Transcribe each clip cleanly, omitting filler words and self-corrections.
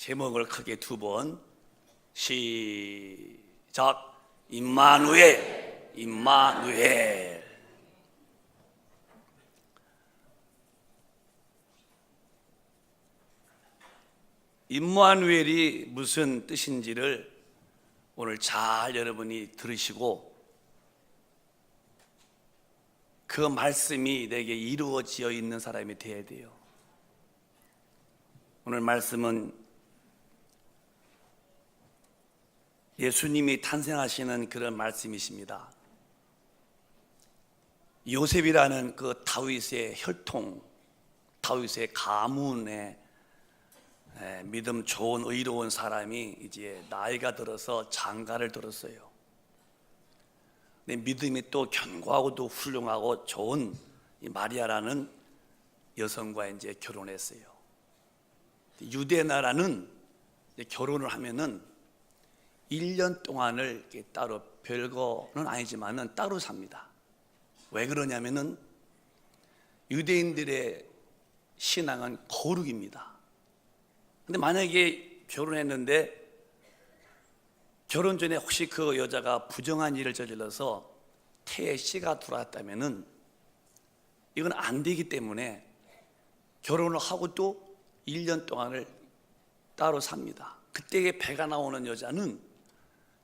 제목을 크게 두 번 시작. 임마누엘, 임마누엘. 임마누엘이 무슨 뜻인지를 오늘 잘 여러분이 들으시고 그 말씀이 내게 이루어져 있는 사람이 되어야 돼요. 오늘 말씀은 예수님이 탄생하시는 그런 말씀이십니다. 요셉이라는 그 다윗의 혈통, 다윗의 가문의 믿음 좋은 의로운 사람이 이제 나이가 들어서 장가를 들었어요. 근데 믿음이 또 견고하고도 훌륭하고 좋은 이 마리아라는 여성과 이제 결혼했어요. 유대 나라는 결혼을 하면은 1년 동안을 이렇게 따로, 별거는 아니지만은 따로 삽니다. 왜 그러냐면은 유대인들의 신앙은 거룩입니다. 근데 만약에 결혼했는데 결혼 전에 혹시 그 여자가 부정한 일을 저질러서 태에 씨가 들어왔다면은 이건 안 되기 때문에 결혼을 하고 또 1년 동안을 따로 삽니다. 그때에 배가 나오는 여자는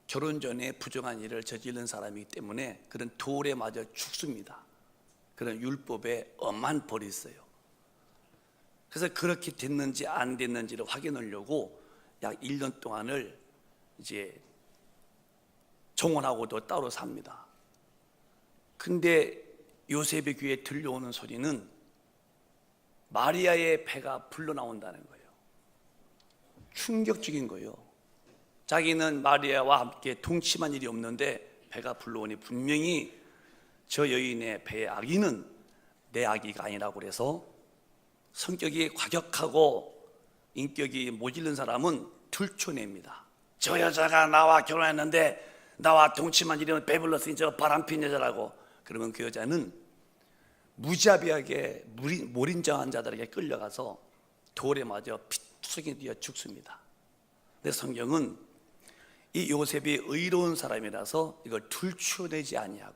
결혼 전에 부정한 일을 저지른 사람이기 때문에 그런 돌에 맞아 죽습니다. 그런 율법에 엄한 벌이 있어요. 그래서 그렇게 됐는지 안 됐는지를 확인하려고 약 1년 동안을 이제 정혼하고도 따로 삽니다. 근데 요셉의 귀에 들려오는 소리는 마리아의 배가 불러나온다는 거예요. 충격적인 거예요. 자기는 마리아와 함께 동침한 일이 없는데 배가 불러오니 분명히 저 여인의 배의 아기는 내 아기가 아니라고 그래서 성격이 과격하고 인격이 모질른 사람은 들춰냅니다. 저 여자가 나와 결혼했는데 나와 동침한 일이면 배불렀으니 저 바람핀 여자라고. 그러면 그 여자는 무자비하게 몰인정한 자들에게 끌려가서 돌에 맞아 피투성이 되어 죽습니다. 근데 성경은 이 요셉이 의로운 사람이라서 이걸 들추어내지 아니하고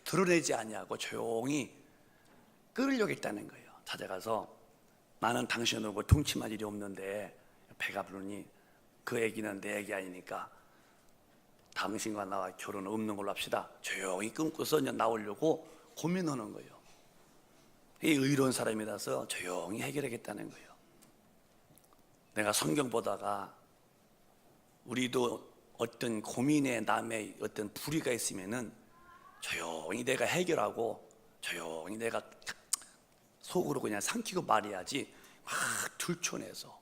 드러내지 아니하고 조용히 끌으려고 했다는 거예요. 찾아가서 나는 당신하고 동침할 일이 없는데 배가 부르니 그 애기는 내 애기 아니니까 당신과 나와 결혼 없는 걸로 합시다. 조용히 끊고서 나오려고 고민하는 거예요. 이 의로운 사람이라서 조용히 해결하겠다는 거예요. 내가 성경 보다가 우리도 어떤 고민에 남의 어떤 불의가 있으면은 조용히 내가 해결하고 조용히 내가 속으로 그냥 삼키고 말해야지 막 들춰내서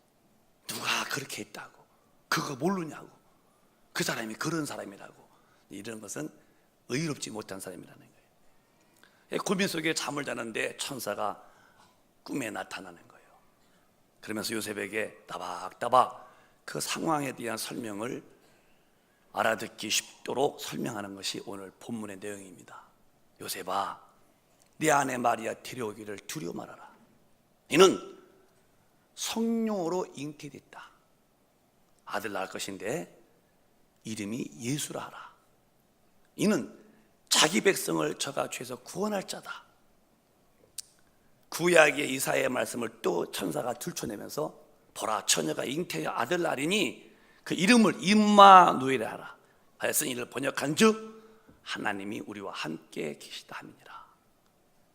누가 그렇게 했다고 그거 모르냐고 그 사람이 그런 사람이라고 이런 것은 의롭지 못한 사람이라는 거예요. 고민 속에 잠을 자는데 천사가 꿈에 나타나는 거예요. 그러면서 요셉에게 따박따박 그 상황에 대한 설명을 알아듣기 쉽도록 설명하는 것이 오늘 본문의 내용입니다. 요셉아, 네 아내 마리아 데려오기를 두려워 말아라. 이는 성령으로 잉태됐다. 아들 낳을 것인데 이름이 예수라 하라. 이는 자기 백성을 저가 죄에서 구원할 자다. 구약의 이사야의 말씀을 또 천사가 들춰내면서 보라, 처녀가 잉태의 아들 낳으리니 그 이름을 임마누엘이라 하라. 하여서 이를 번역한즉 하나님이 우리와 함께 계시다 함이니라.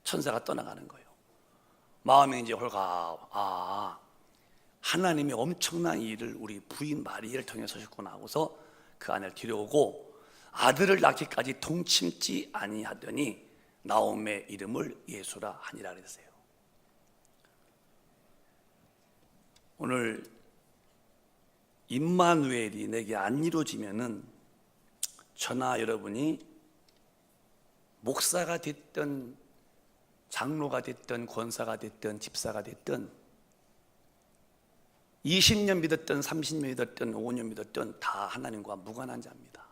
천사가 떠나가는 거예요. 마음이 이제 홀가, 하나님이 엄청난 일을 우리 부인 마리아를 통해서 하셨구나 하고서 그 아내를 데려오고 아들을 낳기까지 동침지 아니하더니 나옴의 이름을 예수라 하니라 그랬어요. 오늘 임마누엘이 내게 안 이루어지면은 저나 여러분이 목사가 됐든 장로가 됐든 권사가 됐든 집사가 됐든 20년 믿었든 30년 믿었든 5년 믿었든 다 하나님과 무관한 자입니다.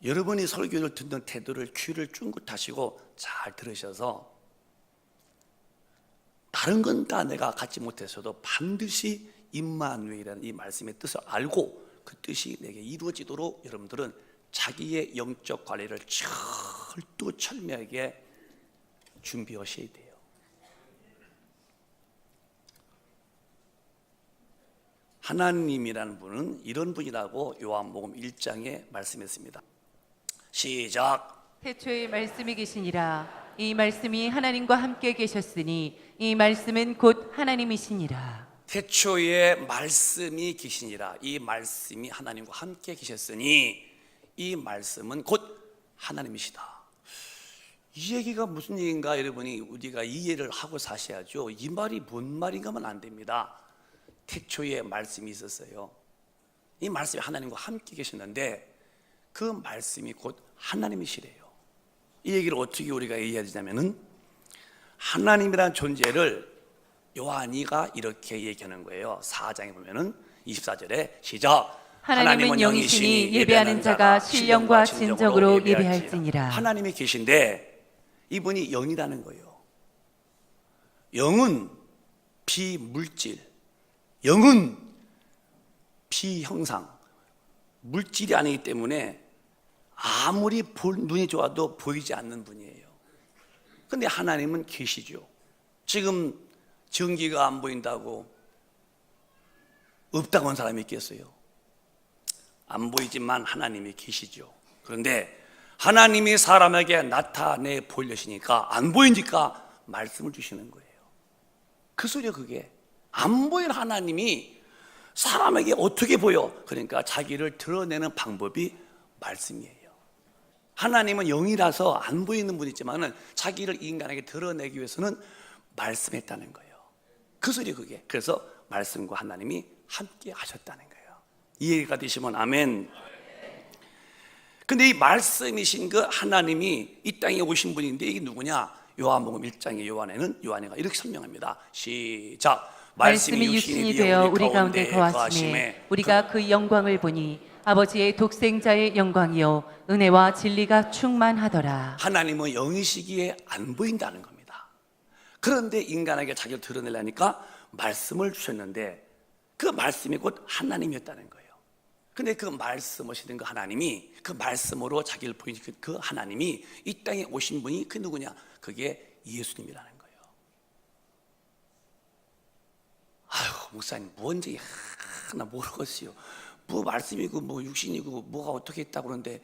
여러분이 설교를 듣는 태도를 귀를 쫑긋하시고 잘 들으셔서 다른 건 다 내가 갖지 못했어도 반드시 임마누엘이라는 이 말씀의 뜻을 알고 그 뜻이 내게 이루어지도록 여러분들은 자기의 영적 관리를 철두철미하게 준비하셔야 돼요. 하나님이라는 분은 이런 분이라고 요한복음 1장에 말씀했습니다. 시작. 태초에 말씀이 계시니라. 이 말씀이 하나님과 함께 계셨으니 이 말씀은 곧 하나님이시니라. 태초에 말씀이 계시니라. 이 말씀이 하나님과 함께 계셨으니 이 말씀은 곧 하나님이시다. 이 얘기가 무슨 얘기인가 여러분이 우리가 이해를 하고 사셔야죠. 이 말이 뭔 말인가 하면 안 됩니다. 태초에 말씀이 있었어요. 이 말씀이 하나님과 함께 계셨는데 그 말씀이 곧 하나님이시래요. 이 얘기를 어떻게 우리가 이해해야 되냐면은 하나님이라는 존재를 요한이가 이렇게 얘기하는 거예요. 4장에 보면은 24절에 시작. 하나님은 영이시니 예배하는 자가 신령과 진정으로 예배할지니라. 하나님이 계신데 이분이 영이라는 거예요. 영은 비물질, 영은 비형상, 물질이 아니기 때문에 아무리 눈이 좋아도 보이지 않는 분이에요. 근데 하나님은 계시죠. 지금 전기가 안 보인다고 없다고 한 사람이 있겠어요? 안 보이지만 하나님이 계시죠. 그런데 하나님이 사람에게 나타내 보이시니까 안 보이니까 말씀을 주시는 거예요. 그 소리가 그게 안 보이는 하나님이 사람에게 어떻게 보여? 그러니까 자기를 드러내는 방법이 말씀이에요. 하나님은 영이라서 안 보이는 분이지만 자기를 인간에게 드러내기 위해서는 말씀했다는 거예요. 그 소리 그게. 그래서 말씀과 하나님이 함께 하셨다는 거예요. 이해가 되시면 아멘. 근데 이 말씀이신 그 하나님이 이 땅에 오신 분인데 이게 누구냐? 요한복음 1장의 요한이가 이렇게 설명합니다. 시작. 말씀이 육신이 되어 우리 가운데 거하심에 우리가 그 영광을 보니 아버지의 독생자의 영광이요 은혜와 진리가 충만하더라. 하나님은 영이시기에 안 보인다는 겁니다. 그런데 인간에게 자기를 드러내려니까 말씀을 주셨는데 그 말씀이 곧 하나님이었다는 거예요. 근데 그 말씀하시는 그 하나님이 그 말씀으로 자기를 보이는 그 하나님이 이 땅에 오신 분이 그 누구냐? 그게 예수님이라는 거예요. 아유 목사님 뭔지 하나 모르겠어요. 뭐 말씀이고 뭐 육신이고 뭐가 어떻게 있다고 그러는데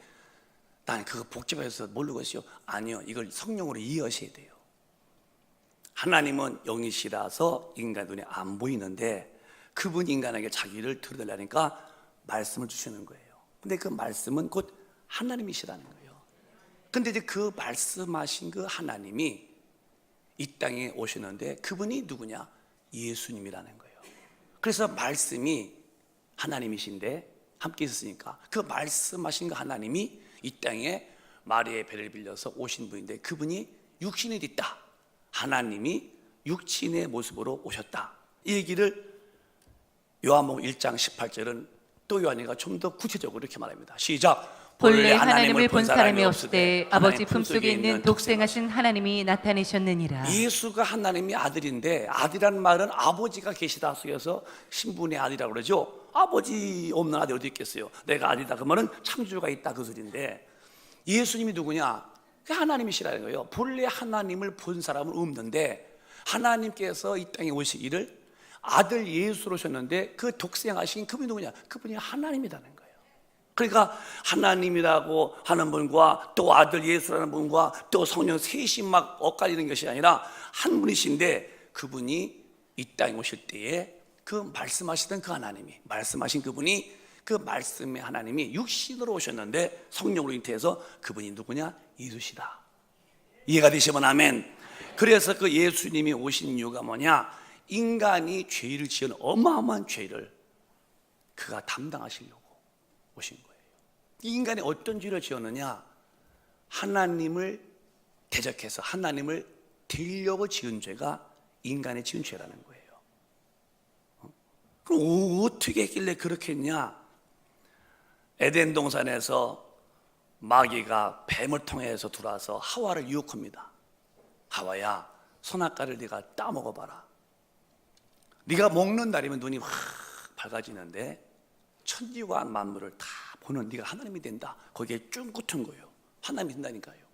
난 그거 복잡해서 모르겠어요. 아니요, 이걸 성령으로 이해하셔야 돼요. 하나님은 영이시라서 인간 눈에 안 보이는데 그분 인간에게 자기를 드러내려니까 말씀을 주시는 거예요. 근데 그 말씀은 곧 하나님이시라는 거예요. 근데 이제 그 말씀하신 그 하나님이 이 땅에 오시는데 그분이 누구냐? 예수님이라는 거예요. 그래서 말씀이 하나님이신데 함께 있었으니까 그 말씀하신 그 하나님이 이 땅에 마리아의 배를 빌려서 오신 분인데 그분이 육신이 됐다. 하나님이 육신의 모습으로 오셨다. 이 얘기를 요한복음 1장 18절은 또 요한이가 좀 더 구체적으로 이렇게 말합니다. 시작. 본래 하나님을 본 사람이 없으되 아버지 품속에 있는 독생하신 하나님이 나타내셨느니라. 예수가 하나님의 아들인데 아들이라는 말은 아버지가 계시다 속에서 신분의 아들이라고 그러죠. 아버지 없는 아들이 어디 있겠어요. 내가 아들이다 그러면 창조주가 있다 그 소리인데 예수님이 누구냐? 그 하나님이시라는 거예요. 본래 하나님을 본 사람은 없는데 하나님께서 이 땅에 오시기를 아들 예수로 오셨는데 그 독생하신 그분이 누구냐? 그분이 하나님이라는 거예요. 그러니까 하나님이라고 하는 분과 또 아들 예수라는 분과 또 성령 셋이 막 엇갈리는 것이 아니라 한 분이신데 그분이 이 땅에 오실 때에 그 말씀하시던 그 하나님이 말씀하신 그분이 그 말씀의 하나님이 육신으로 오셨는데 성령으로 잉태해서 그분이 누구냐? 예수시다. 이해가 되시면 아멘. 그래서 그 예수님이 오신 이유가 뭐냐? 인간이 죄를 지은 어마어마한 죄를 그가 담당하시려고 오신 거예요. 이 인간이 어떤 죄를 지었느냐? 하나님을 대적해서 하나님을 대려고 지은 죄가 인간의 지은 죄라는 거예요. 그럼 어떻게 했길래 그렇게 했냐? 에덴 동산에서 마귀가 뱀을 통해서 들어와서 하와를 유혹합니다. 하와야, 선악과를 네가 따먹어봐라. 네가 먹는 날이면 눈이 확 밝아지는데 천지와 만물을 다 보는 네가 하나님이 된다. 거기에 쫑긋한 거예요. 하나님이 된다니까요.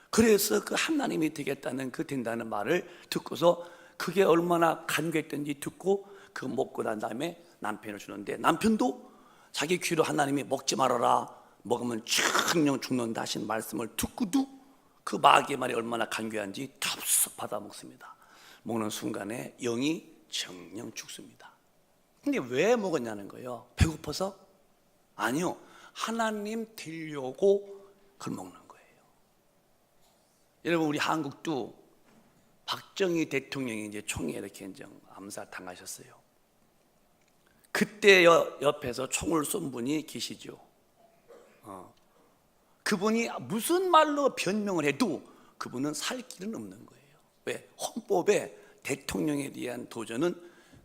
그래서 그 하나님이 되겠다는 그 된다는 말을 듣고서 그게 얼마나 간격했던지 듣고 그 먹고 난 다음에 남편을 주는데 남편도 자기 귀로 하나님이 먹지 말아라, 먹으면 천령 죽는다 하신 말씀을 듣고도 그 마귀의 말이 얼마나 간교한지 덥석 받아 먹습니다. 먹는 순간에 영이 정령 죽습니다. 근데 왜 먹었냐는 거예요. 배고파서? 아니요, 하나님 되려고 그걸 먹는 거예요. 여러분, 우리 한국도 박정희 대통령이 이제 총에 이렇게 이제 암살 당하셨어요. 그때 옆에서 총을 쏜 분이 계시죠. 그분이 무슨 말로 변명을 해도 그분은 살 길은 없는 거예요. 왜? 헌법에 대통령에 대한 도전은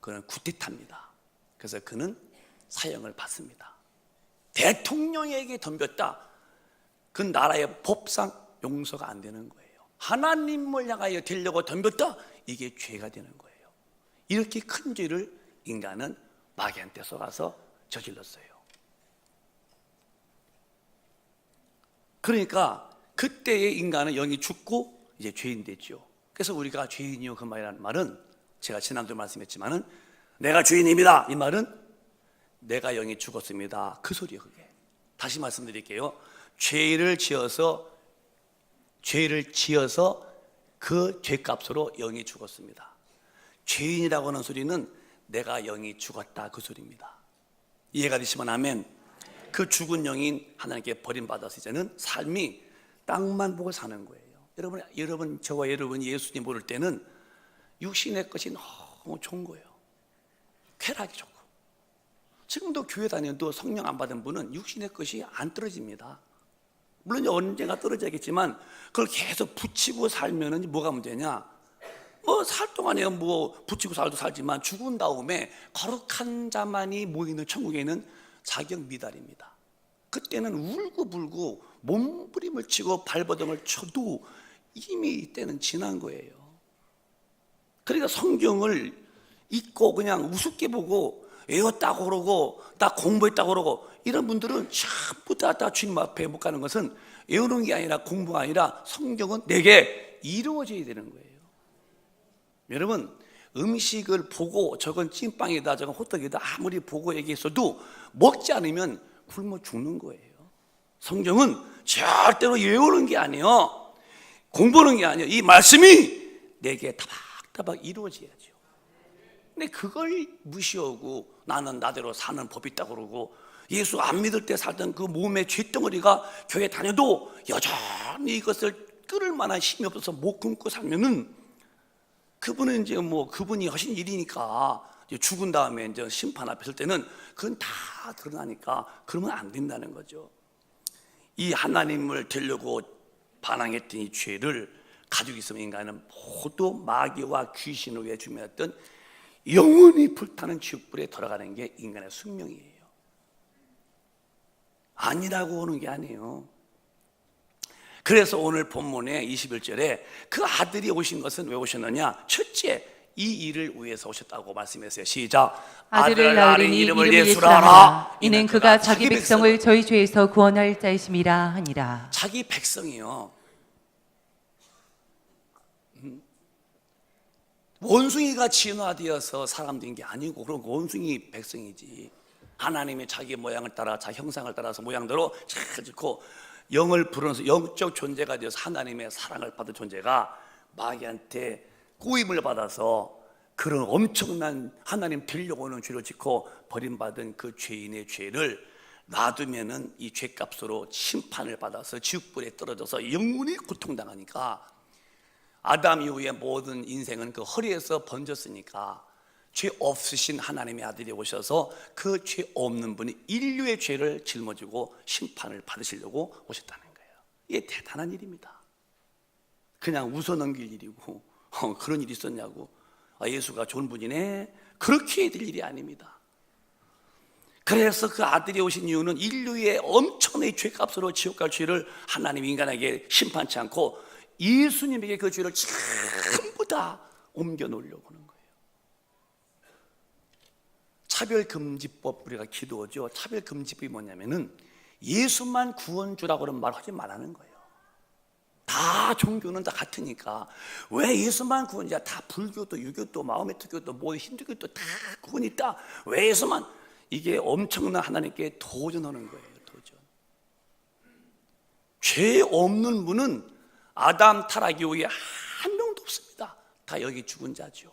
그는 쿠데타입니다. 그래서 그는 사형을 받습니다. 대통령에게 덤볐다. 그 나라의 법상 용서가 안 되는 거예요. 하나님을 향하여 되려고 덤볐다. 이게 죄가 되는 거예요. 이렇게 큰 죄를 인간은 마귀한테 속아서 저질렀어요. 그러니까 그때의 인간은 영이 죽고 이제 죄인 됐죠. 그래서 우리가 죄인이요 그 말이라는 말은 제가 지난주에 말씀했지만은 내가 죄인입니다. 이 말은 내가 영이 죽었습니다. 그 소리예요. 그게. 다시 말씀드릴게요. 죄를 지어서 그 죄값으로 영이 죽었습니다. 죄인이라고 하는 소리는 내가 영이 죽었다 그 소리입니다. 이해가 되시면 아멘. 그 죽은 영인 하나님께 버림받아서 이제는 삶이 땅만 보고 사는 거예요. 여러분 저와 여러분이 예수님 모를 때는 육신의 것이 너무 좋은 거예요. 쾌락이 좋고. 지금도 교회 다녀도 성령 안 받은 분은 육신의 것이 안 떨어집니다. 물론 언젠가 떨어져야겠지만 그걸 계속 붙이고 살면은 뭐가 문제냐? 살 동안에 붙이고 살도 살지만 죽은 다음에 거룩한 자만이 모이는 천국에는 자격 미달입니다. 그때는 울고불고 몸부림을 치고 발버둥을 쳐도 이미 이때는 지난 거예요. 그러니까 성경을 읽고 그냥 우습게 보고 외웠다고 그러고 나 공부했다고 그러고 이런 분들은 전부 다 주님 앞에 못 가는 것은 외우는 게 아니라 공부가 아니라 성경은 내게 이루어져야 되는 거예요. 여러분, 음식을 보고 저건 찐빵이다 저건 호떡이다 아무리 보고 얘기했어도 먹지 않으면 굶어 죽는 거예요. 성경은 절대로 외우는 게 아니에요. 공부하는 게 아니에요. 이 말씀이 내게 타박타박 이루어져야죠. 근데 그걸 무시하고 나는 나대로 사는 법이 있다고 그러고 예수 안 믿을 때 살던 그 몸의 죄덩어리가 교회 다녀도 여전히 이것을 끊을 만한 힘이 없어서 못 끊고 살면은 그분은 이제 그분이 하신 일이니까 죽은 다음에 이제 심판 앞에 설 때는 그건 다 드러나니까 그러면 안 된다는 거죠. 이 하나님을 되려고 반항했던 이 죄를 가지고 있으면 인간은 모두 마귀와 귀신을 위해 준비했던 영원히 불타는 지옥불에 들어가는 게 인간의 숙명이에요. 아니라고 하는 게 아니에요. 그래서 오늘 본문의 21절에 그 아들이 오신 것은 왜 오셨느냐? 첫째, 이 일을 위해서 오셨다고 말씀했어요. 시작. 아들을 낳으리니 이름을 예수라 하라. 이는 그가 자기 백성을 저희 죄에서 구원할 자이심이라 하니라. 자기 백성이요. 원숭이가 진화되어서 사람 된 게 아니고 그런 원숭이 백성이지. 하나님이 자기 모양을 따라 자기 형상을 따라서 모양대로 잘 짓고 영을 불어넣어서 영적 존재가 되어서 하나님의 사랑을 받은 존재가 마귀한테 꼬임을 받아서 그런 엄청난 하나님 되려고 하는 죄를 짓고 버림받은 그 죄인의 죄를 놔두면은 이 죄값으로 심판을 받아서 지옥불에 떨어져서 영원히 고통당하니까 아담 이후에 모든 인생은 그 허리에서 번졌으니까 죄 없으신 하나님의 아들이 오셔서 그 죄 없는 분이 인류의 죄를 짊어지고 심판을 받으시려고 오셨다는 거예요. 이게 대단한 일입니다. 그냥 웃어넘길 일이고 그런 일이 있었냐고 예수가 좋은 분이네 그렇게 될 일이 아닙니다. 그래서 그 아들이 오신 이유는 인류의 엄청난 죄값으로 지옥 갈 죄를 하나님 인간에게 심판치 않고 예수님에게 그 죄를 전부 다 옮겨 놓으려고 하는 거예요. 차별금지법, 우리가 기도하죠. 차별금지법이 뭐냐면은 예수만 구원주라고 하는 말 하지 말라는 거예요. 다 종교는 다 같으니까 왜 예수만 구원이야? 다 불교도 유교도 마음의 특교도 뭐 힌두교도 다 구원이 있다. 왜 예수만? 이게 엄청난 하나님께 도전하는 거예요. 도전. 죄 없는 분은 아담 타락 이후에 한 명도 없습니다. 다 여기 죽은 자죠.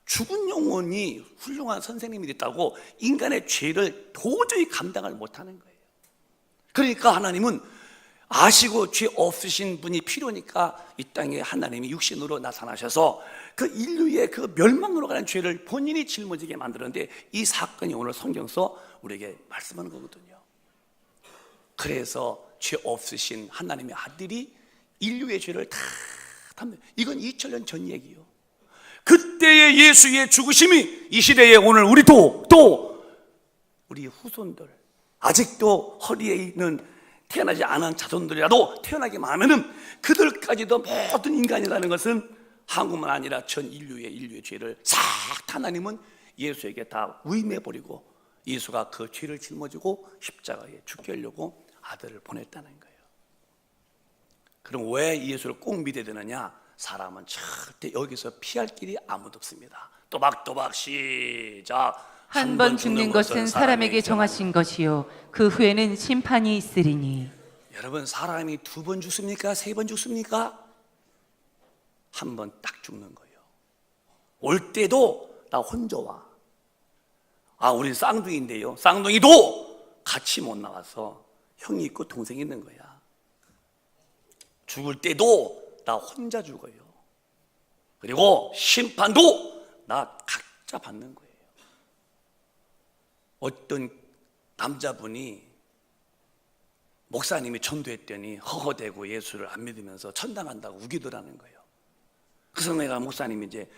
죽은 영혼이 훌륭한 선생님이 됐다고 인간의 죄를 도저히 감당을 못하는 거예요. 그러니까 하나님은 아시고 죄 없으신 분이 필요니까 이 땅에 하나님이 육신으로 나타나셔서 그 인류의 그 멸망으로 가는 죄를 본인이 짊어지게 만들었는데, 이 사건이 오늘 성경서 우리에게 말씀하는 거거든요. 그래서 죄 없으신 하나님의 아들이 인류의 죄를 다 담는, 이건 2000년 전 얘기요. 그때의 예수의 죽으심이 이 시대에 오늘 우리도 또 우리 후손들, 아직도 허리에 있는 태어나지 않은 자손들이라도 태어나기만 하면은 그들까지도 모든 인간이라는 것은 한국만 아니라 전 인류의 죄를 싹 하나님은 예수에게 다 위임해버리고, 예수가 그 죄를 짊어지고 십자가에 죽게 하려고 아들을 보냈다는 거예요. 그럼 왜 예수를 꼭 믿어야 되느냐? 사람은 절대 여기서 피할 길이 아무도 없습니다. 또박또박 시작. 한 번 죽는 것은 사람에게 정하신 것이요 그 후에는 심판이 있으리니. 여러분, 사람이 2번 죽습니까? 3번 죽습니까? 한 번 딱 죽는 거예요. 올 때도 나 혼자 와. 우리 쌍둥이인데요, 쌍둥이도 같이 못 나가서 형이 있고 동생이 있는 거야. 죽을 때도 나 혼자 죽어요. 그리고 심판도 나 각자 받는 거예요. 어떤 남자분이 목사님이 전도했더니 허허대고 예수를 안 믿으면서 천당 간다고 우기더라는 거예요. 그래서 내가 목사님이 이제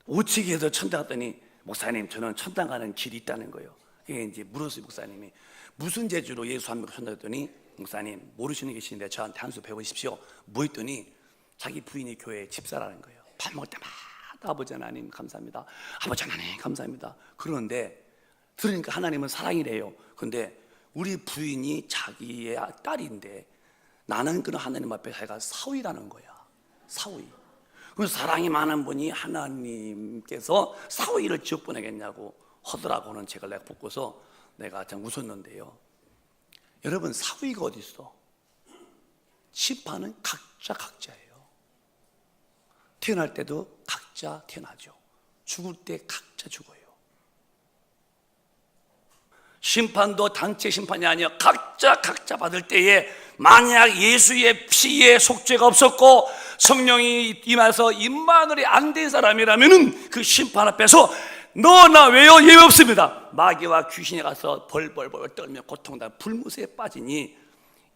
우치게 해서 천당 갔더니, 목사님 저는 천당 가는 길이 있다는 거예요. 그게 이제 물었어요. 목사님이 무슨 재주로 예수 안 믿고 천당 갔더니, 목사님 모르시는 게 계시는데 저한테 한 수 배우십시오. 뭐 했더니 자기 부인이 교회 집사라는 거예요. 밥 먹을 때마다 아버지 하나님 감사합니다, 아버지 하나님 감사합니다 그러는데, 들으니까 하나님은 사랑이래요. 근데 우리 부인이 자기의 딸인데 나는 그런 하나님 앞에 자기가 사위라는 거야. 사위. 그 사랑이 많은 분이 하나님께서 사위를 지옥 보내겠냐고 하더라고는 제가 내가 붙고서 내가 참 웃었는데요. 여러분, 사위가 어디 있어? 심판은 각자예요. 태어날 때도 각자 태어나죠. 죽을 때 각자 죽어요. 심판도 단체 심판이 아니라 각자 받을 때에, 만약 예수의 피에 속죄가 없었고 성령이 임해서 임마누엘이 안 된 사람이라면은 그 심판 앞에서 너나 왜요? 예외 없습니다. 마귀와 귀신이 가서 벌벌 떨며 고통당한 불무새에 빠지니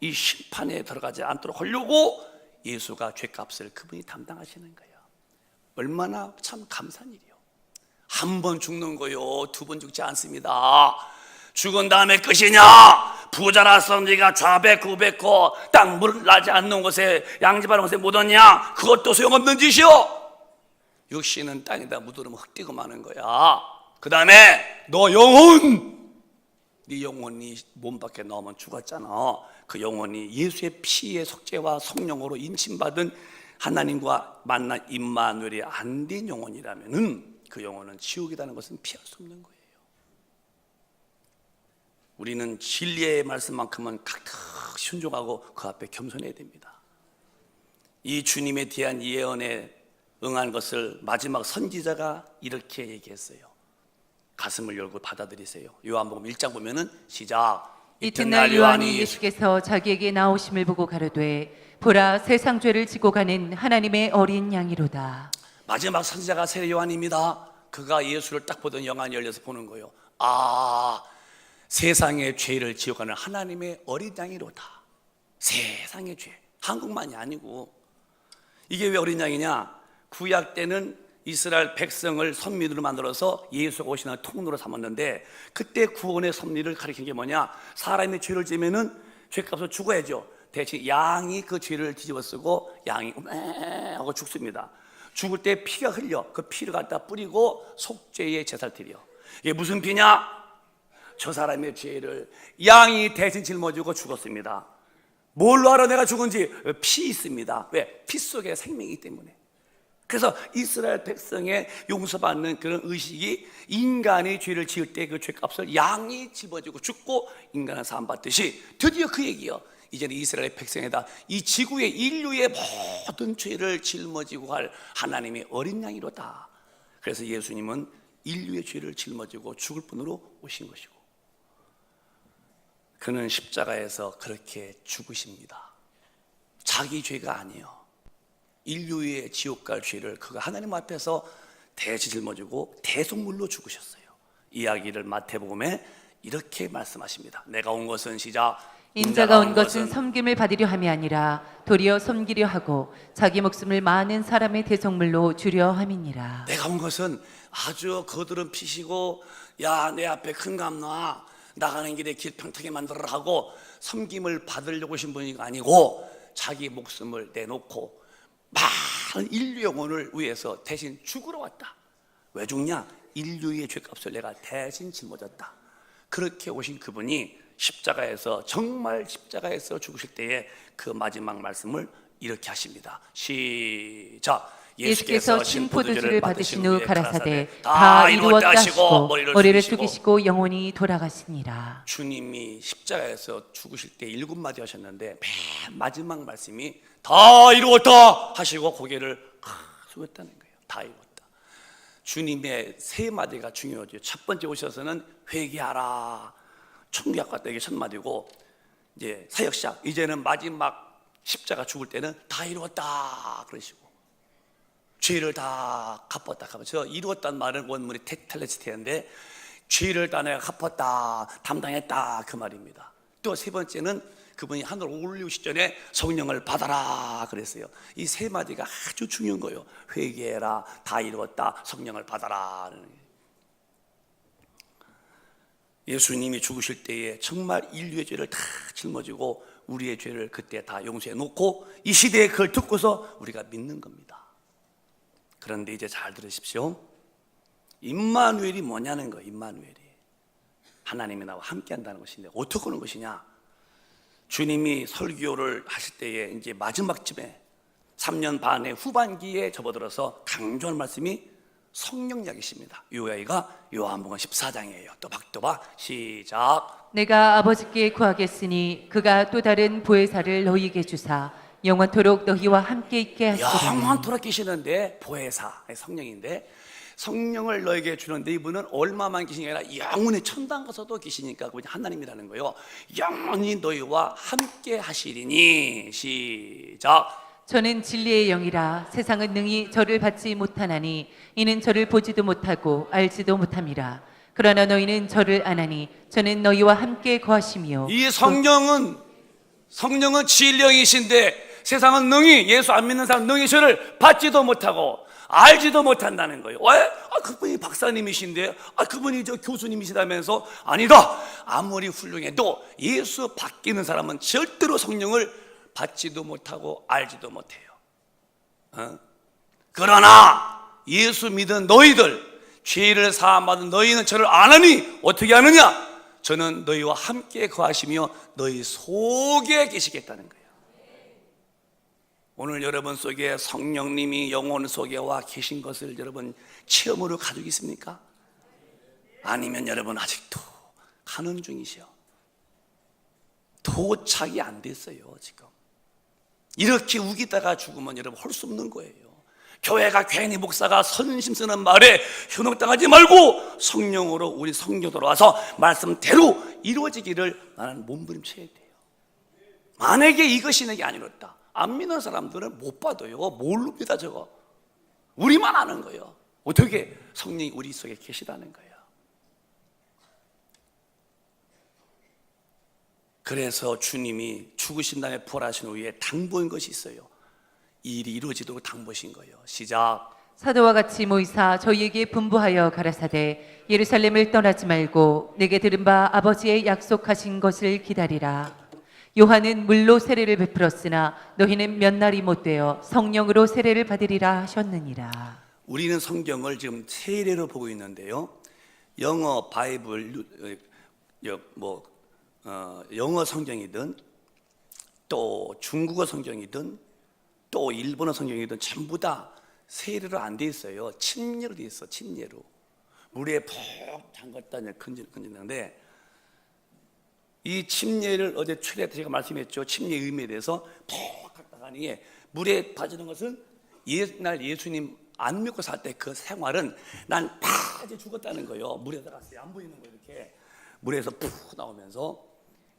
이 심판에 들어가지 않도록 하려고 예수가 죄값을 그분이 담당하시는 거예요. 얼마나 참 감사한 일이요. 한 번 죽는 거요, 2번 죽지 않습니다. 죽은 다음에 끝이냐? 부자라서 네가 좌백 우백고 땅 물 나지 않는 곳에 양지바른 곳에 못 얻냐? 그것도 소용없는 짓이요. 육신은 땅에다 묻어놓으면 흙되고 마는 거야. 그 다음에 너 영혼, 네 영혼이 몸 밖에 나오면 죽었잖아. 그 영혼이 예수의 피의 속죄와 성령으로 임신받은 하나님과 만난 임마누엘이 안 된 영혼이라면은 그 영혼은 지옥이라는 것은 피할 수 없는 거예요. 우리는 진리의 말씀만큼은 각각 순종하고 그 앞에 겸손해야 됩니다. 이 주님에 대한 예언에 응한 것을 마지막 선지자가 이렇게 얘기했어요. 가슴을 열고 받아들이세요. 요한복음 1장 보면은 시작. 이튿날 요한이 예수께서 자기에게 나오심을 보고 가로되 보라, 세상 죄를 지고 가는 하나님의 어린 양이로다. 마지막 선지자가 세례 요한입니다. 그가 예수를 딱 보던 영안이 열려서 보는 거예요. 세상의 죄를 지어가는 하나님의 어린 양이로다. 세상의 죄, 한국만이 아니고. 이게 왜 어린 양이냐? 구약 때는 이스라엘 백성을 선민으로 만들어서 예수가 오시는 통로로 삼았는데, 그때 구원의 섭리를 가리킨 게 뭐냐? 사람이 죄를 지면은 죄값을 죽어야죠. 대신 양이 그 죄를 뒤집어 쓰고 양이 우메 하고 죽습니다. 죽을 때 피가 흘려 그 피를 갖다 뿌리고 속죄의 제사를 드려. 이게 무슨 피냐? 저 사람의 죄를 양이 대신 짊어지고 죽었습니다. 뭘로 알아 내가 죽은지? 피 있습니다. 왜? 피 속에 생명이기 때문에. 그래서 이스라엘 백성의 용서받는 그런 의식이 인간의 죄를 지을 때 그 죄값을 양이 짊어지고 죽고 인간은 사함받듯이 드디어 그 얘기요. 이제는 이스라엘 백성에다 이 지구의 인류의 모든 죄를 짊어지고 갈 하나님의 어린 양이로다. 그래서 예수님은 인류의 죄를 짊어지고 죽을 분으로 오신 것이고 그는 십자가에서 그렇게 죽으십니다. 자기 죄가 아니에요. 인류의 지옥 갈 죄를 그가 하나님 앞에서 대신 짊어지고 대속물로 죽으셨어요. 이야기를 마태복음에 이렇게 말씀하십니다. 내가 온 것은 시작 인자가 온 것은 섬김을 받으려 함이 아니라 도리어 섬기려 하고 자기 목숨을 많은 사람의 대속물로 주려 함이니라. 내가 온 것은 아주 거드름 피시고 야 내 앞에 큰 감 놔 나가는 길에 길 평평하게 만들어라 하고 섬김을 받으려고 오신 분이 아니고 자기 목숨을 내놓고 많은 인류 영혼을 위해서 대신 죽으러 왔다. 왜 죽냐? 인류의 죄값을 내가 대신 짊어졌다. 그렇게 오신 그분이 십자가에서 정말 십자가에서 죽으실 때에 그 마지막 말씀을 이렇게 하십니다. 시작. 예수께서 신포도주를 받으신 후 가라사대 다 이루었다 하시고 머리를 숙이시고 영원히 돌아가시니라. 주님이 십자가에서 죽으실 때 7마디 하셨는데 맨 마지막 말씀이 다 이루었다 하시고 고개를 숙였다는 거예요. 다 이루었다. 주님의 3마디가 중요하죠. 첫 번째 오셔서는 회개하라. 천국에 갔다 이게 첫 마디고 이제 사역시작 이제는 마지막 십자가 죽을 때는 다 이루었다 그러시고 죄를 다 갚았다. 저 이루었다는 말은 원문이 테텔레스테인데 죄를 다 내가 갚았다, 담당했다 그 말입니다. 또 세 번째는 그분이 하늘로 올리우시 전에 성령을 받아라 그랬어요. 이 3마디가 아주 중요한 거예요. 회개해라, 다 이루었다, 성령을 받아라. 예수님이 죽으실 때에 정말 인류의 죄를 다 짊어지고 우리의 죄를 그때 다 용서해 놓고 이 시대에 그걸 듣고서 우리가 믿는 겁니다. 그런데 이제 잘 들으십시오. 임마누엘이 뭐냐는 거예요. 임마누엘이 하나님이 나와 함께 한다는 것인데 어떻게 하는 것이냐? 주님이 설교를 하실 때에 이제 마지막쯤에 3년 반의 후반기에 접어들어서 강조할 말씀이 성령 이야기십니다. 이 이야기가 요한복음 14장이에요. 또박또박 시작. 내가 아버지께 구하겠으니 그가 또 다른 보혜사를 너희에게 주사 영원토록 너희와 함께 있게 하시리니. 영원토록 계시는데 보혜사 성령인데 성령을 너에게 주는데 이분은 얼마만 계시는 게 아니라 영원히 천당 가서도 계시니까 그분이 하나님이라는 거예요. 영원히 너희와 함께 하시리니 시작. 저는 진리의 영이라 세상은 능히 저를 받지 못하나니 이는 저를 보지도 못하고 알지도 못함이라. 그러나 너희는 저를 아나니 저는 너희와 함께 거하시며. 이 성령은 진리영이신데 세상은 능히 예수 안 믿는 사람 능히 저를 받지도 못하고 알지도 못한다는 거예요. 왜? 그분이 박사님이신데 그분이 저 교수님이시다면서 아니다. 아무리 훌륭해도 예수 바뀌는 사람은 절대로 성령을 받지도 못하고 알지도 못해요. 그러나 예수 믿은 너희들 죄를 사함받은 너희는 저를 아느니 어떻게 아느냐? 저는 너희와 함께 거하시며 너희 속에 계시겠다는 거예요. 오늘 여러분 속에 성령님이 영혼 속에 와 계신 것을 여러분 체험으로 가지고 있습니까? 아니면 여러분 아직도 가는 중이시요. 도착이 안 됐어요. 지금 이렇게 우기다가 죽으면 여러분 할 수 없는 거예요. 교회가 괜히 목사가 선심 쓰는 말에 현혹당하지 말고 성령으로 우리 성교도로 와서 말씀대로 이루어지기를 나는 몸부림쳐야 돼요. 만약에 이것이 내게 아니었다, 안 믿는 사람들은 못 받아요. 뭘로 믿어 저거? 우리만 아는 거예요. 어떻게 성령이 우리 속에 계시다는 거예요. 그래서 주님이 죽으신 다음에 부활하신 후에 당부한 것이 있어요. 이 일이 이루어지도록 당부하신 거예요. 시작. 사도와 같이 모이사 저희에게 분부하여 가라사대 예루살렘을 떠나지 말고 내게 들은 바 아버지의 약속하신 것을 기다리라. 요한은 물로 세례를 베풀었으나 너희는 몇 날이 못 되어 성령으로 세례를 받으리라 하셨느니라. 우리는 성경을 지금 세례로 보고 있는데요. 영어 바이블, 영어 성경이든 또 중국어 성경이든 또 일본어 성경이든 전부 다 세례로 안 돼 있어요. 침례로 돼 있어. 침례로 물에 푹 담갔다 건지는데, 이 침례를 어제 초대 때 제가 말씀했죠. 침례 의미에 대해서 푹 갔다 가니 물에 빠지는 것은 옛날 예수님 안 믿고 살 때 그 생활은 난 빠져 죽었다는 거예요. 물에 들어갔어요. 안 보이는 거예요. 이렇게 물에서 푹 나오면서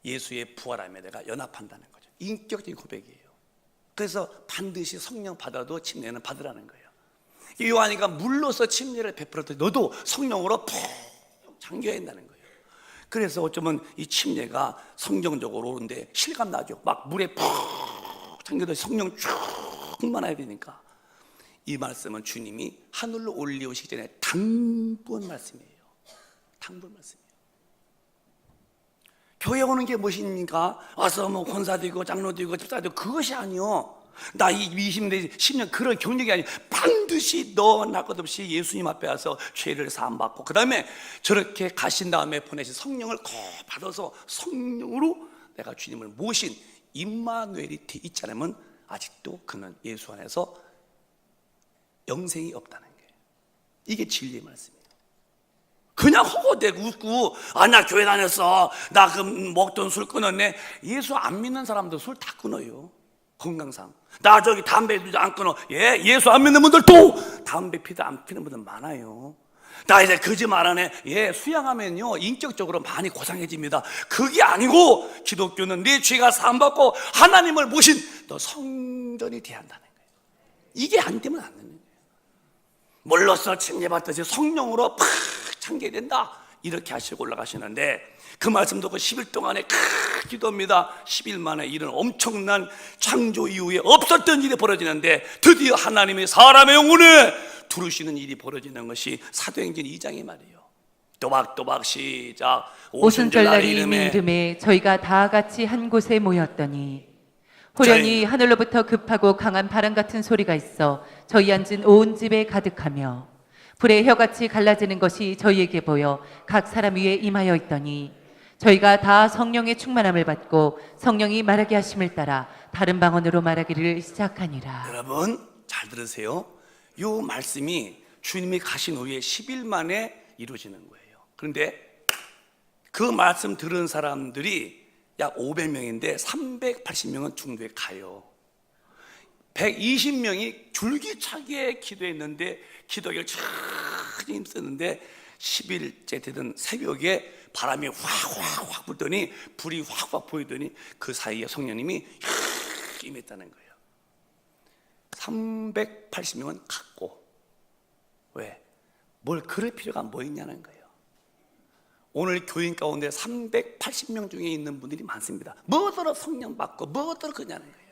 예수의 부활함에 내가 연합한다는 거죠. 인격적인 고백이에요. 그래서 반드시 성령 받아도 침례는 받으라는 거예요. 요한이가 물로서 침례를 베풀었더니 너도 성령으로 푹 잠겨야 한다는 거예요. 그래서 어쩌면 이 침례가 성경적으로 오는데 실감 나죠. 막 물에 푹 잠겨도 성령 충만해야 되니까. 이 말씀은 주님이 하늘로 올리오시기 전에 당부한 말씀이에요. 당부한 말씀이에요. 교회 오는 게 무엇입니까? 와서 뭐 권사도 있고 장로도 있고 집사도 있고 그것이 아니요. 나 이 20년, 10년 그런 경력이 아니에요. 반드시 너 나 것 없이 예수님 앞에 와서 죄를 사함받고 그 다음에 저렇게 가신 다음에 보내신 성령을 거 받아서 성령으로 내가 주님을 모신 임마누엘이 있지 않으면 아직도 그는 예수 안에서 영생이 없다는 거예요. 이게 진리의 말씀이에요. 그냥 허거대고 웃고 나 교회 다녔어, 나 그 먹던 술 끊었네. 예수 안 믿는 사람도 술 다 끊어요. 건강상. 나 저기 담배도 안 끊어. 예수 안 믿는 분들도 담배 피도 안 피는 분들 많아요. 나 이제 거짓말 안 해. 수양하면요 인격적으로 많이 고상해집니다. 그게 아니고 기독교는 네 죄가 사함받고 하나님을 모신 너 성전이 돼야 한다는 거예요. 이게 안 되면 안 되는 거예요. 물로써 침례받듯이 성령으로 팍 참게 된다, 이렇게 하시고 올라가시는데, 그 말씀 듣고 10일 동안에 기도합니다. 10일 만에 이런 엄청난 창조 이후에 없었던 일이 벌어지는데 드디어 하나님이 사람의 영혼에 두르시는 일이 벌어지는 것이 사도행전 2장의 말이에요. 또박또박 시작. 오순절날이 이름에 저희가 다 같이 한 곳에 모였더니 호련히 하늘로부터 급하고 강한 바람 같은 소리가 있어 저희 앉은 온 집에 가득하며 불의 혀같이 갈라지는 것이 저희에게 보여 각 사람 위에 임하여 있더니 저희가 다 성령의 충만함을 받고 성령이 말하게 하심을 따라 다른 방언으로 말하기를 시작하니라. 여러분 잘 들으세요. 이 말씀이 주님이 가신 후에 10일 만에 이루어지는 거예요. 그런데 그 말씀 들은 사람들이 약 500명인데 380명은 중도에 가요. 120명이 줄기차게 기도했는데 기도를 참 힘쓰는데 10일째 되던 새벽에 바람이 확 불더니 불이 확 보이더니 그 사이에 성령님이 임했다는 거예요. 380명은 갔고, 왜? 뭘 그럴 필요가 뭐 있냐는 거예요. 오늘 교인 가운데 380명 중에 있는 분들이 많습니다. 뭐더러 성령 받고 뭐더러 그냐는 거예요.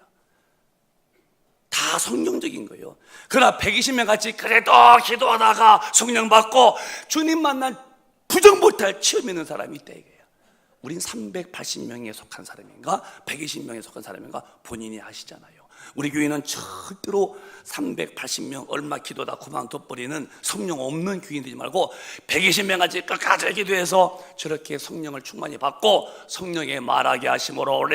다 성령적인 거예요. 그러나 120명 같이 그래도 기도하다가 성령 받고 주님 만난 부정 못할 체험 있는 사람이 있다 이거예요. 우린 380명에 속한 사람인가 120명에 속한 사람인가 본인이 아시잖아요. 우리 교회는 절대로 380명 얼마 기도다 그만둬버리는 성령 없는 교인 되지 말고 120명 같이 끝까지 기도해서 저렇게 성령을 충만히 받고 성령의 말하게 하심으로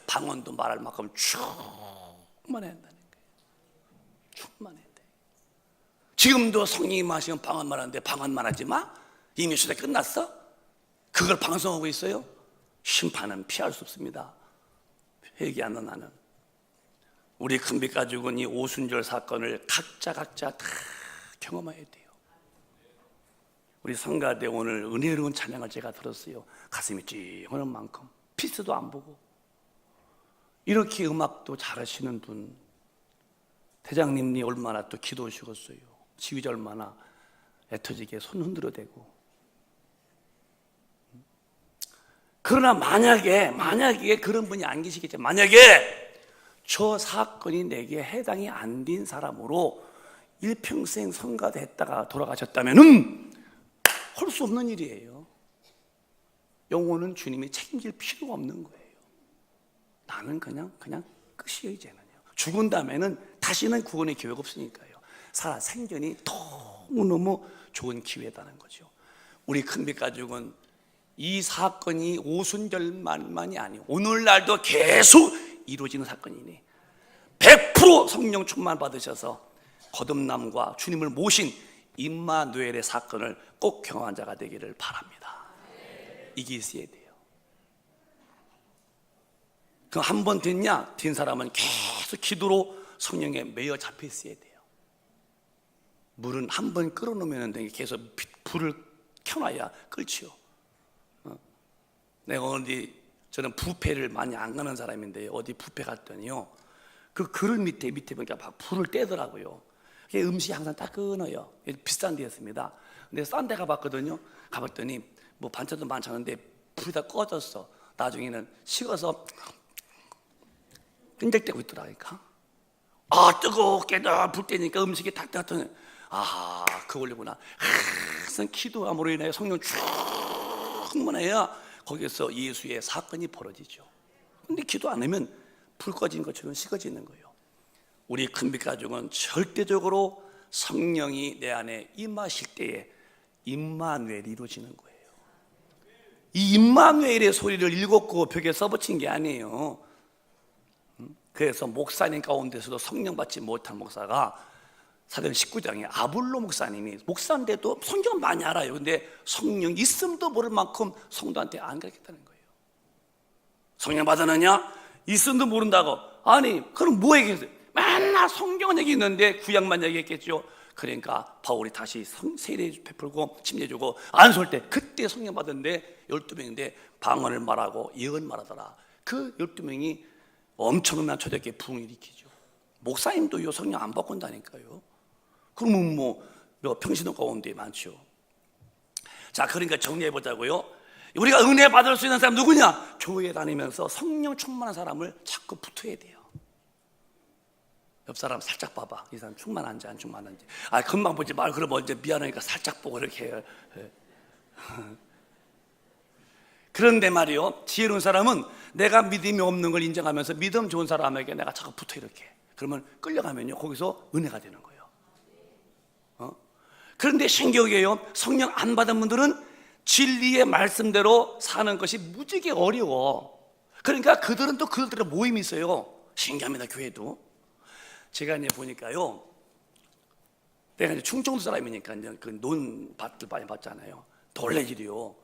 방언도 말할 만큼 충만해야 한다는 거예요. 충만해야 돼. 지금도 성령이 마시면 방언 말하는데 방언 말하지 마? 이미 수다 끝났어? 그걸 방송하고 있어요? 심판은 피할 수 없습니다. 회개하는 나는. 우리 큰빛 가족은 이 오순절 사건을 각자 다 경험해야 돼요. 우리 성가대 오늘 은혜로운 찬양을 제가 들었어요. 가슴이 찡하는 만큼 피스도 안 보고 이렇게 음악도 잘하시는 분, 대장님이 얼마나 또 기도하시겠어요. 지휘자 얼마나 애터지게 손 흔들어대고. 그러나 만약에 그런 분이 안 계시겠죠. 만약에 저 사건이 내게 해당이 안 된 사람으로 일평생 성가대 했다가 돌아가셨다면은 할 수 없는 일이에요. 영혼은 주님이 책임질 필요가 없는 거예요. 나는 그냥 끝이에요. 이제는요. 죽은 다음에는 다시는 구원의 기회가 없으니까요. 살아 생전이 너무너무 좋은 기회다는 거죠. 우리 큰빛 가족은 이 사건이 오순절만이 아니고 오늘날도 계속 이루어지는 사건이니 100% 성령 충만 받으셔서 거듭남과 주님을 모신 임마누엘의 사건을 꼭 경험한 자가 되기를 바랍니다. 이게 있어야 돼요. 그 한 번 됐냐? 된 사람은 계속 기도로 성령에 매여 잡혀 있어야 돼요. 물은 한 번 끓어놓으면 계속 불을 켜놔야 끓지요. 내가 저는 뷔페를 많이 안 가는 사람인데 어디 뷔페 갔더니요, 그 그릇 밑에 보니까 막 불을 떼더라고요. 음식이 항상 따끈해요. 비싼 데였습니다. 근데 싼 데 가봤거든요. 가봤더니 뭐 반찬도 많잖은데 불이 다 꺼졌어. 나중에는 식어서 끈적대고 있더라니까. 아, 뜨겁게 불 때니까 음식이 탁탁하더니 아, 그걸로구나. 항상 기도함으로 인하여 성령 충만해야 거기서 예수의 사건이 벌어지죠. 근데 기도 안 하면 불 꺼진 것처럼 식어지는 거예요. 우리 큰빛 가족은 절대적으로 성령이 내 안에 임하실 때에 임마누엘이 이루어지는 거예요. 이 임마누엘의 소리를 7구 벽에 써붙인 게 아니에요. 그래서 목사님 가운데서도 성령 받지 못한 목사가 사도행 19장에 아볼로 목사님이 목사인데도 성경 많이 알아요. 근데 성령 있음도 모를 만큼 성도한테 안 가르쳤다는 거예요. 성령 받았느냐? 있음도 모른다고. 아니 그럼 뭐 얘기했어요? 맨날 성경은 얘기했는데 구약만 얘기했겠죠. 그러니까 바울이 다시 세례 베풀고 침례 주고 안수할 때 그때 성령 받았는데 12명인데 방언을 말하고 예언 말하더라. 그 12명이 엄청난 초대교회 부흥을 일으키죠. 목사님도요 성령 안 받고 온다니까요. 그러면 뭐 평신도 가운데 많죠. 자, 그러니까 정리해 보자고요. 우리가 은혜 받을 수 있는 사람 누구냐? 교회 다니면서 성령 충만한 사람을 자꾸 붙어야 돼요. 옆 사람 살짝 봐봐. 이 사람 충만한지 안 충만한지. 아, 금방 보지 말고 그러면 이제 미안하니까 살짝 보고 이렇게 해요. 그런데 말이요, 지혜로운 사람은 내가 믿음이 없는 걸 인정하면서 믿음 좋은 사람에게 내가 자꾸 붙어 이렇게. 그러면 끌려가면요 거기서 은혜가 되는 거예요. 그런데 신기하게요, 성령 안 받은 분들은 진리의 말씀대로 사는 것이 무지개 어려워. 그러니까 그들은 또 그들의 모임이 있어요. 신기합니다. 교회도 제가 이제 보니까요, 내가 이제 충청도 사람이니까 이제 그 논밭들 많이 봤잖아요. 돌레질이요.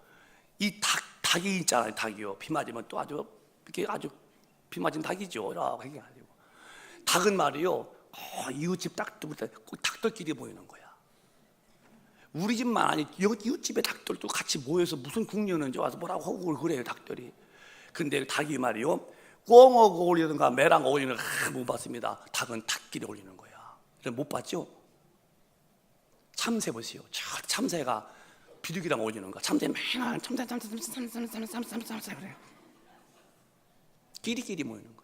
이 닭이 있잖아요. 닭이요. 비 맞으면 또 아주 이렇게 아주 비 맞은 닭이죠. 이렇게 가지고 닭은 말이요, 이웃집 닭들끼리 모이는 거야. 우리 집만 아니 이웃집의 닭들도 같이 모여서 무슨 국리였는지 와서 뭐라고 하고 그래요 닭들이. 근데 닭이 말이요, 꿩하고 어울리든가 매랑 어울리는 거 못 봤습니다. 닭은 닭끼리 어울리는 거야. 못 봤죠? 참새 보세요. 참새가 비둘기랑 어울리는 거. 참새 맨날 참새 그래요. 끼리끼리 모이는 거예요.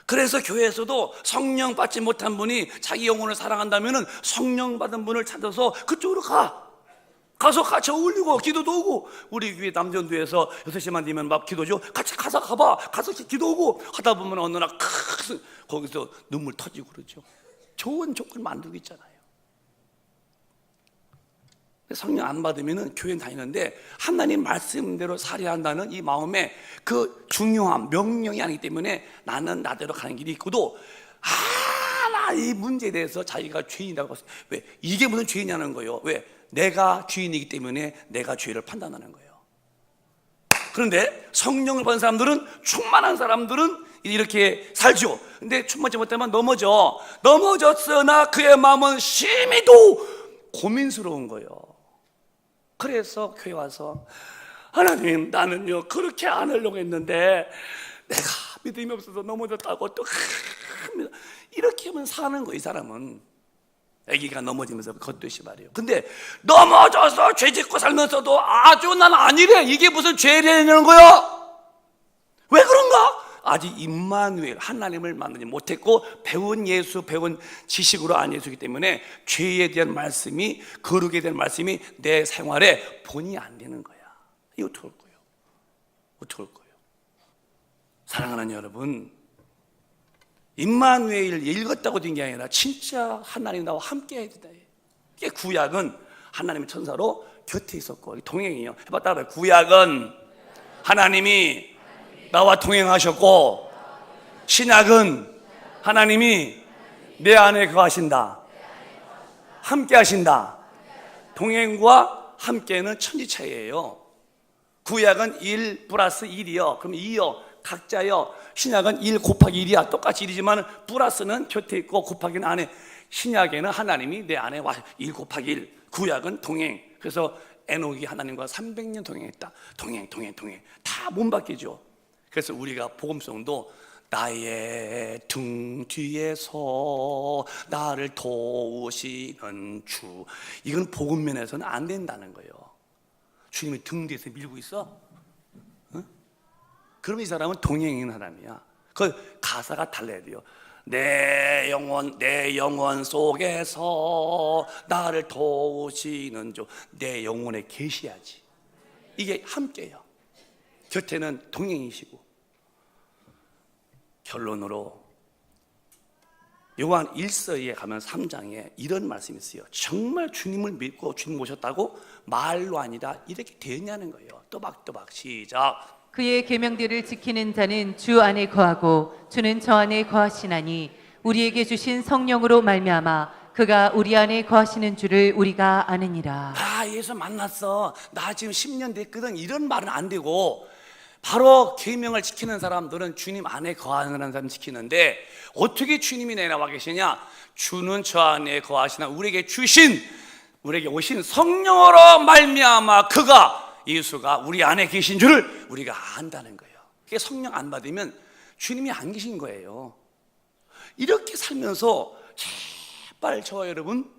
그래서 교회에서도 성령 받지 못한 분이 자기 영혼을 사랑한다면 성령 받은 분을 찾아서 그쪽으로 가서 같이 어울리고 기도도 오고. 우리 교회 남전도에서 6시만 되면 막 기도죠. 같이 가봐. 가서 기도오고 하다 보면 어느 날 거기서 눈물 터지고 그러죠. 좋은 조건을 만들고 있잖아요. 성령 안 받으면 교회 다니는데 하나님 말씀대로 살아야 한다는 이 마음에 그 중요한 명령이 아니기 때문에 나는 나대로 가는 길이 있고도 하나 이 문제에 대해서 자기가 죄인이라고. 왜? 이게 무슨 죄냐는 거예요. 왜? 내가 죄인이기 때문에 내가 죄를 판단하는 거예요. 그런데 성령을 받은 사람들은, 충만한 사람들은 이렇게 살죠. 근데 충만치 못하면 넘어졌으나 그의 마음은 심히도 고민스러운 거예요. 그래서 교회 와서 하나님, 나는요 그렇게 안 하려고 했는데 내가 믿음이 없어서 넘어졌다고 또 이렇게 하면 사는 거예요. 이 사람은 아기가 넘어지면서 걷듯이 말이에요. 근데 넘어져서 죄 짓고 살면서도 아주 난 아니래, 이게 무슨 죄라는 거야? 왜 그런가? 아직 임마누엘 하나님을 만나지 못했고 배운 지식으로 안 예수이기 때문에 죄에 대한 말씀이, 거룩에 대한 말씀이 내 생활에 본이 안 되는 거야. 이거 어떻게 할 거예요? 어떻게 할 거예요? 사랑하는 여러분, 임마누엘 읽었다고 된 게 아니라 진짜 하나님 나와 함께 해야 된다. 이게 구약은 하나님의 천사로 곁에 있었고 동행이에요. 해봐 따라해. 구약은 하나님이 나와 동행하셨고 신약은 하나님이 내 안에 거하신다. 함께 하신다. 동행과 함께는 천지차이예요. 구약은 1 플러스 1이요. 그럼 2요. 각자요. 신약은 1 곱하기 1이야. 똑같이 1이지만 플러스는 곁에 있고 곱하기는 안에. 신약에는 하나님이 내 안에 와 1 곱하기 1. 구약은 동행. 그래서 에녹이 하나님과 300년 동행했다. 동행 다 못 바뀌죠. 그래서 우리가 복음송도 나의 등 뒤에서 나를 도우시는 주, 이건 복음 면에서는 안 된다는 거예요. 주님이 등 뒤에서 밀고 있어? 응? 그럼 이 사람은 동행인 사람이야. 그 가사가 달라야 돼요. 내 영혼 속에서 나를 도우시는 주, 내 영혼에 계셔야지. 이게 함께요. 곁에는 동행이시고. 결론으로 요한 1서에 가면 3장에 이런 말씀이 있어요. 정말 주님을 믿고 주님 모셨다고 말로 아니라 이렇게 되냐는 거예요. 또박또박 시작. 그의 계명들을 지키는 자는 주 안에 거하고 주는 저 안에 거하시나니 우리에게 주신 성령으로 말미암아 그가 우리 안에 거하시는 줄을 우리가 아느니라. 예수 만났어. 나 지금 10년 됐거든. 이런 말은 안 되고 바로 계명을 지키는 사람들은 주님 안에 거하는 사람 지키는데 어떻게 주님이 내 나와 계시냐? 주는 저 안에 거하시나 우리에게 오신 성령으로 말미암아 그가 예수가 우리 안에 계신 줄을 우리가 안다는 거예요. 그게 성령 안 받으면 주님이 안 계신 거예요. 이렇게 살면서 제발 저 여러분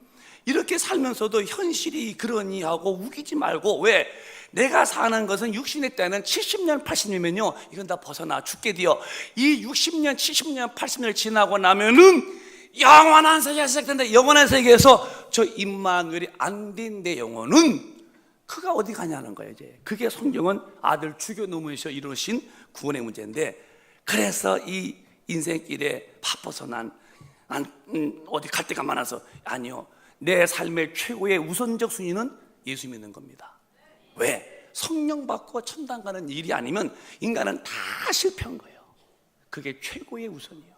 이렇게 살면서도 현실이 그러니 하고 우기지 말고 왜? 내가 사는 것은 육신의 때는 70년, 80년이면요 이건 다 벗어나 죽게 되어 이 60년, 70년, 80년을 지나고 나면은 영원한 세계가 시작된다. 영원한 세계에서 저 임마누엘이 안 된 내 영혼은 그가 어디 가냐는 거예요. 이제 그게 성경은 아들 죽여 놓으셔 이루신 구원의 문제인데 그래서 이 인생길에 바빠서 난 어디 갈 데가 많아서 아니요. 내 삶의 최고의 우선적 순위는 예수 믿는 겁니다. 왜? 성령 받고 천당 가는 일이 아니면 인간은 다 실패한 거예요. 그게 최고의 우선이에요.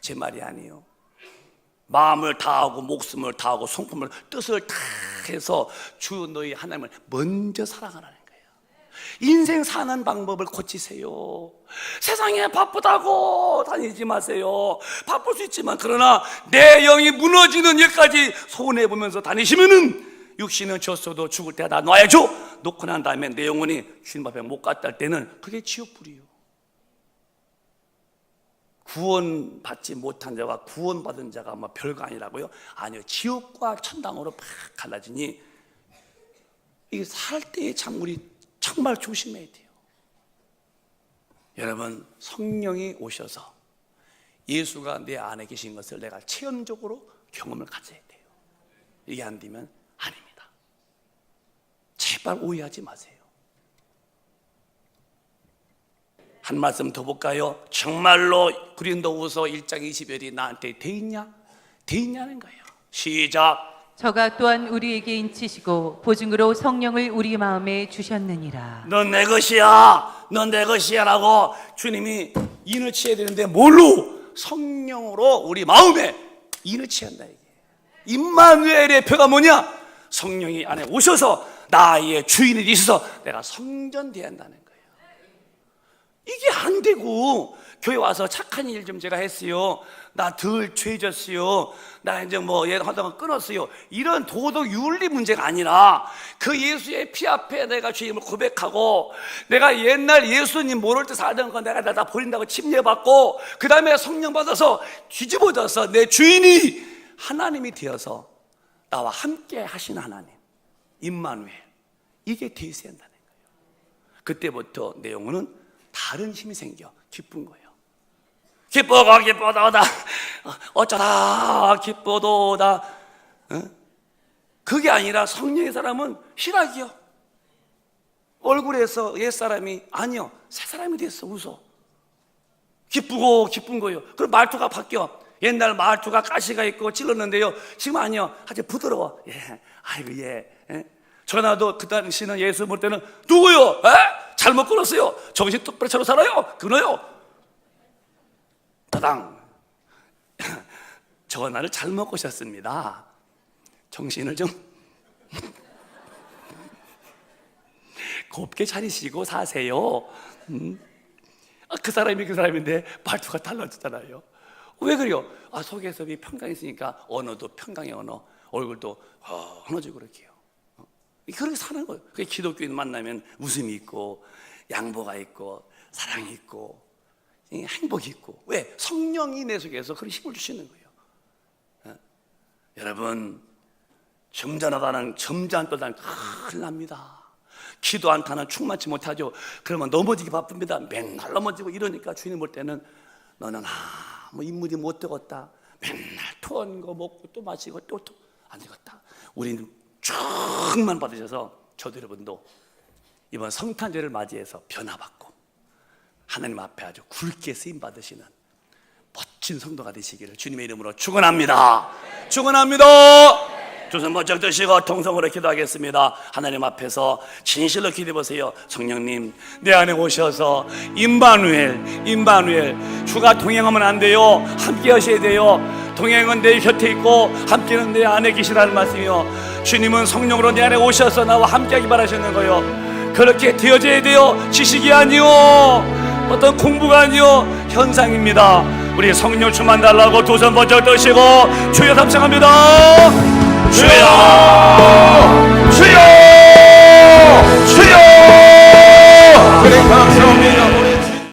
제 말이 아니에요. 마음을 다하고 목숨을 다하고 성품을 뜻을 다 해서 주 너희 하나님을 먼저 사랑하라는 거예요. 인생 사는 방법을 고치세요. 세상에 바쁘다고 다니지 마세요. 바쁠 수 있지만 그러나 내 영이 무너지는 일까지 손해보면서 다니시면은 육신은 졌어도 죽을 때 다 놔야죠. 놓고 난 다음에 내 영혼이 주님 앞에 못 갔다 할 때는 그게 지옥불이에요. 구원받지 못한 자와 구원받은 자가 뭐 별거 아니라고요? 아니요. 지옥과 천당으로 팍 갈라지니 이게 살 때의 작물이 정말 조심해야 돼요. 여러분 성령이 오셔서 예수가 내 안에 계신 것을 내가 체험적으로 경험을 가져야 돼요. 이게 안 되면 아닙니다. 제발 오해하지 마세요. 한 말씀 더 볼까요? 정말로 고린도후서 1장 20절이 나한테 돼 있냐? 돼 있냐는 거예요. 시작. 저가 또한 우리에게 인치시고 보증으로 성령을 우리 마음에 주셨느니라. 넌 내 것이야, 넌 내 것이야 라고 주님이 인을 치어야 되는데 뭘로? 성령으로 우리 마음에 인을 치한다. 이게 임마누엘의 표가 뭐냐? 성령이 안에 오셔서 나의 주인이 있어서 내가 성전돼야 한다는 거예요. 이게 안 되고 교회 와서 착한 일 좀 제가 했어요. 나 덜 죄졌어요. 나 이제 뭐 얘 하다가 끊었어요. 이런 도덕 윤리 문제가 아니라 그 예수의 피 앞에 내가 주님을 고백하고 내가 옛날 예수님 모를 때 살던 거 내가 다 버린다고 침례받고 그 다음에 성령 받아서 뒤집어져서 내 주인이 하나님이 되어서 나와 함께 하신 하나님 임마누엘, 이게 돼 있어야 한다는 거예요. 그때부터 내 영혼은 다른 힘이 생겨. 기쁜 거예요. 기뻐도다 어쩌다 기뻐도다. 그게 아니라 성령의 사람은 희락이요. 얼굴에서 옛사람이 아니요, 새 사람이 됐어. 웃어. 기쁘고 기쁜 거예요. 그럼 말투가 바뀌어. 옛날 말투가 가시가 있고 찔렀는데요, 지금 아니요, 아주 부드러워. 예, 아이고 예. 전화도 그 당시는 예수 볼 때는 누구요? 잘못 끊었어요. 정신 똑바로 차려 살아요. 끊어요. 따당. 전화를 잘못 거셨습니다. 정신을 좀 곱게 차리시고 사세요. 그 사람이 그 사람인데 말투가 달라졌잖아요. 왜 그래요? 속에서 평강이 있으니까 언어도 평강의 언어, 얼굴도 헌어지고 그렇게요. 그렇게 사는 거예요. 그게 기독교인 만나면 웃음이 있고 양보가 있고 사랑이 있고 행복이 있고. 왜? 성령이 내 속에서 그런 힘을 주시는 거예요. 여러분, 점잖하다는 점잖은 떠나는 큰일 납니다. 기도 안타는 충만치 못하죠. 그러면 넘어지기 바쁩니다. 맨날 넘어지고 이러니까 주님 볼 때는 너는 인물이 못 되겠다. 맨날 토한 거 먹고 또 마시고 또 안 되겠다. 우리는 충만 받으셔서 저도 여러분도 이번 성탄절을 맞이해서 변화받고 하나님 앞에 아주 굵게 쓰임 받으시는 멋진 성도가 되시기를 주님의 이름으로 축원합니다. 축원합니다. 두 손 번쩍 드시고 통성으로 기도하겠습니다. 하나님 앞에서 진실로 기도해보세요. 성령님, 내 안에 오셔서 임마누엘, 주가 동행하면 안 돼요. 함께 하셔야 돼요. 동행은 내 곁에 있고 함께는 내 안에 계시라는 말씀이요. 주님은 성령으로 내 안에 오셔서 나와 함께하기 바라시는 거예요. 그렇게 되어져야 돼요. 지식이 아니요, 어떤 공부가 아니요, 현상입니다. 우리 성령 충만 달라고 두 손 번쩍 드시고 주여 감사합니다. 주여, 주여, 주여, 그래 감사합니다.